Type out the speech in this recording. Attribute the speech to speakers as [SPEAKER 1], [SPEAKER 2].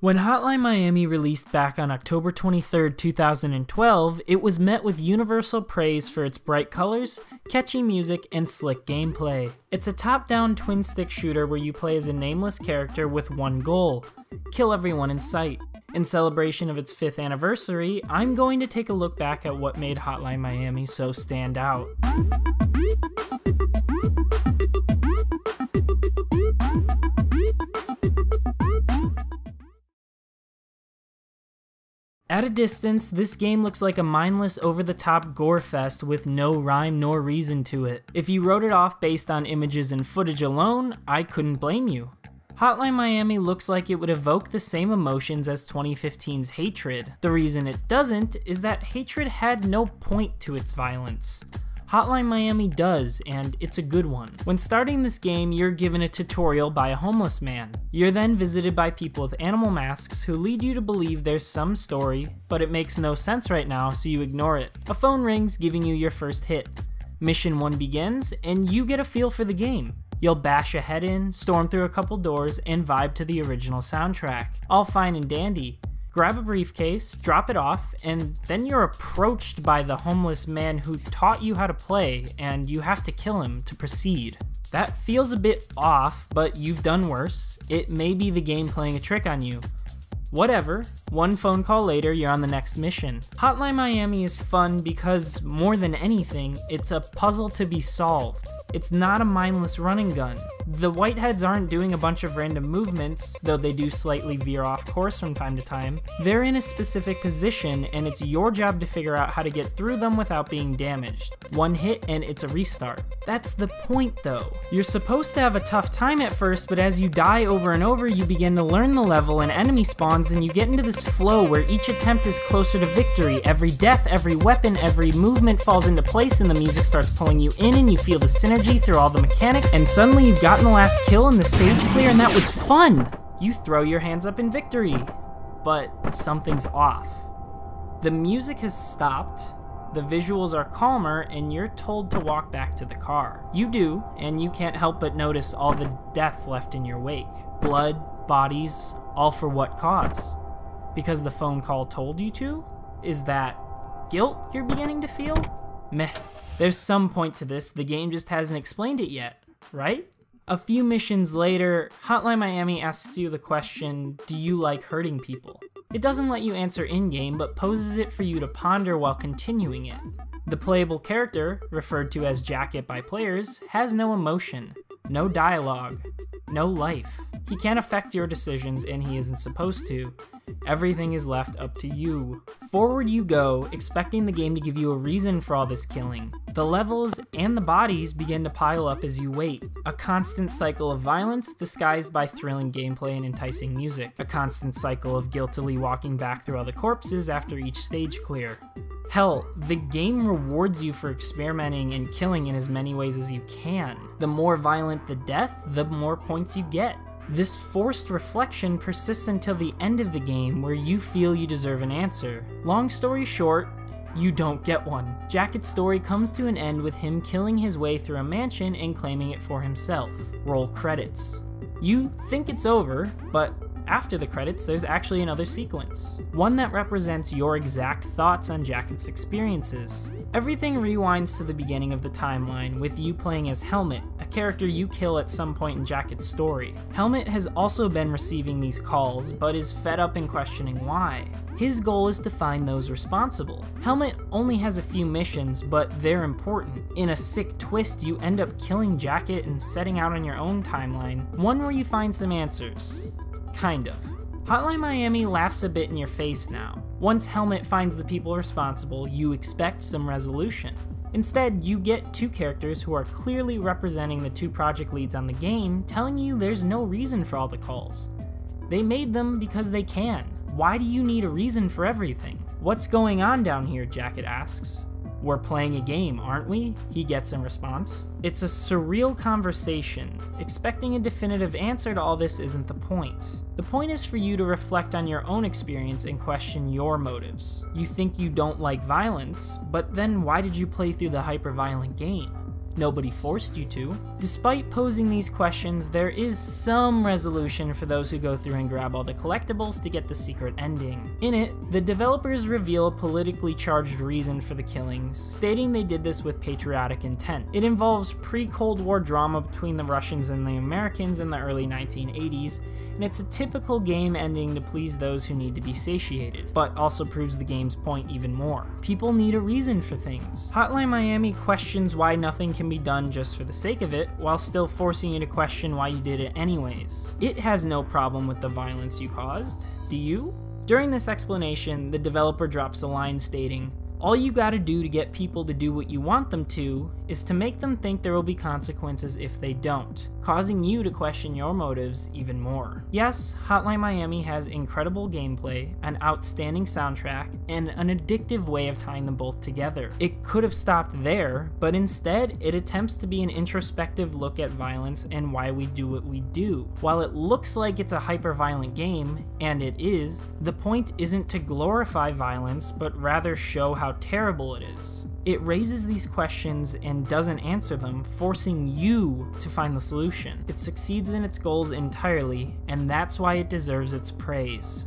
[SPEAKER 1] When Hotline Miami released back on October 23, 2012, it was met with universal praise for its bright colors, catchy music, and slick gameplay. It's a top-down twin-stick shooter where you play as a nameless character with one goal: kill everyone in sight. In celebration of its 5th anniversary, I'm going to take a look back at what made Hotline Miami so stand out. At a distance, this game looks like a mindless, over-the-top gore fest with no rhyme nor reason to it. If you wrote it off based on images and footage alone, I couldn't blame you. Hotline Miami looks like it would evoke the same emotions as 2015's Hatred. The reason it doesn't is that Hatred had no point to its violence. Hotline Miami does, and it's a good one. When starting this game, you're given a tutorial by a homeless man. You're then visited by people with animal masks who lead you to believe there's some story, but it makes no sense right now, so you ignore it. A phone rings, giving you your first hit. Mission 1 begins, and you get a feel for the game. You'll bash a head in, storm through a couple doors, and vibe to the original soundtrack. All fine and dandy. Grab a briefcase, drop it off, and then you're approached by the homeless man who taught you how to play, and you have to kill him to proceed. That feels a bit off, but you've done worse. It may be the game playing a trick on you. Whatever, one phone call later, you're on the next mission. Hotline Miami is fun because, more than anything, it's a puzzle to be solved. It's not a mindless running gun. The whiteheads aren't doing a bunch of random movements, though they do slightly veer off course from time to time. They're in a specific position, and it's your job to figure out how to get through them without being damaged. One hit and it's a restart. That's the point though. You're supposed to have a tough time at first, but as you die over and over, you begin to learn the level and enemy spawns, and you get into this flow where each attempt is closer to victory. Every death, every weapon, every movement falls into place, and the music starts pulling you in, and you feel the synergy through all the mechanics, and suddenly you've gotten the last kill and the stage clear, and that was fun! You throw your hands up in victory. But something's off. The music has stopped, the visuals are calmer, and you're told to walk back to the car. You do, and you can't help but notice all the death left in your wake. Blood, bodies, all for what cause? Because the phone call told you to? Is that guilt you're beginning to feel? Meh. There's some point to this, the game just hasn't explained it yet, right? A few missions later, Hotline Miami asks you the question, do you like hurting people? It doesn't let you answer in-game, but poses it for you to ponder while continuing it. The playable character, referred to as Jacket by players, has no emotion, no dialogue, no life. He can't affect your decisions, and he isn't supposed to. Everything is left up to you. Forward you go, expecting the game to give you a reason for all this killing. The levels and the bodies begin to pile up as you wait. A constant cycle of violence disguised by thrilling gameplay and enticing music. A constant cycle of guiltily walking back through all the corpses after each stage clear. Hell, the game rewards you for experimenting and killing in as many ways as you can. The more violent the death, the more points you get. This forced reflection persists until the end of the game, where you feel you deserve an answer. Long story short, you don't get one. Jacket's story comes to an end with him killing his way through a mansion and claiming it for himself. Roll credits. You think it's over, but after the credits, there's actually another sequence. One that represents your exact thoughts on Jacket's experiences. Everything rewinds to the beginning of the timeline, with you playing as Helmet, a character you kill at some point in Jacket's story. Helmet has also been receiving these calls, but is fed up and questioning why. His goal is to find those responsible. Helmet only has a few missions, but they're important. In a sick twist, you end up killing Jacket and setting out on your own timeline, one where you find some answers. Kind of. Hotline Miami laughs a bit in your face now. Once Helmet finds the people responsible, you expect some resolution. Instead, you get two characters who are clearly representing the two project leads on the game, telling you there's no reason for all the calls. They made them because they can. Why do you need a reason for everything? What's going on down here, Jacket asks. We're playing a game, aren't we? He gets in response. It's a surreal conversation. Expecting a definitive answer to all this isn't the point. The point is for you to reflect on your own experience and question your motives. You think you don't like violence, but then why did you play through the hyper-violent game? Nobody forced you to. Despite posing these questions, there is some resolution for those who go through and grab all the collectibles to get the secret ending. In it, the developers reveal a politically charged reason for the killings, stating they did this with patriotic intent. It involves pre-Cold War drama between the Russians and the Americans in the early 1980s, and it's a typical game ending to please those who need to be satiated, but also proves the game's point even more. People need a reason for things. Hotline Miami questions why nothing can be done just for the sake of it, while still forcing you to question why you did it anyways. It has no problem with the violence you caused. Do you? During this explanation, the developer drops a line stating, "All you gotta do to get people to do what you want them to is to make them think there will be consequences if they don't," causing you to question your motives even more. Yes, Hotline Miami has incredible gameplay, an outstanding soundtrack, and an addictive way of tying them both together. It could have stopped there, but instead it attempts to be an introspective look at violence and why we do what we do. While it looks like it's a hyper-violent game, and it is, the point isn't to glorify violence, but rather show how terrible it is. It raises these questions and doesn't answer them, forcing you to find the solution. It succeeds in its goals entirely, and that's why it deserves its praise.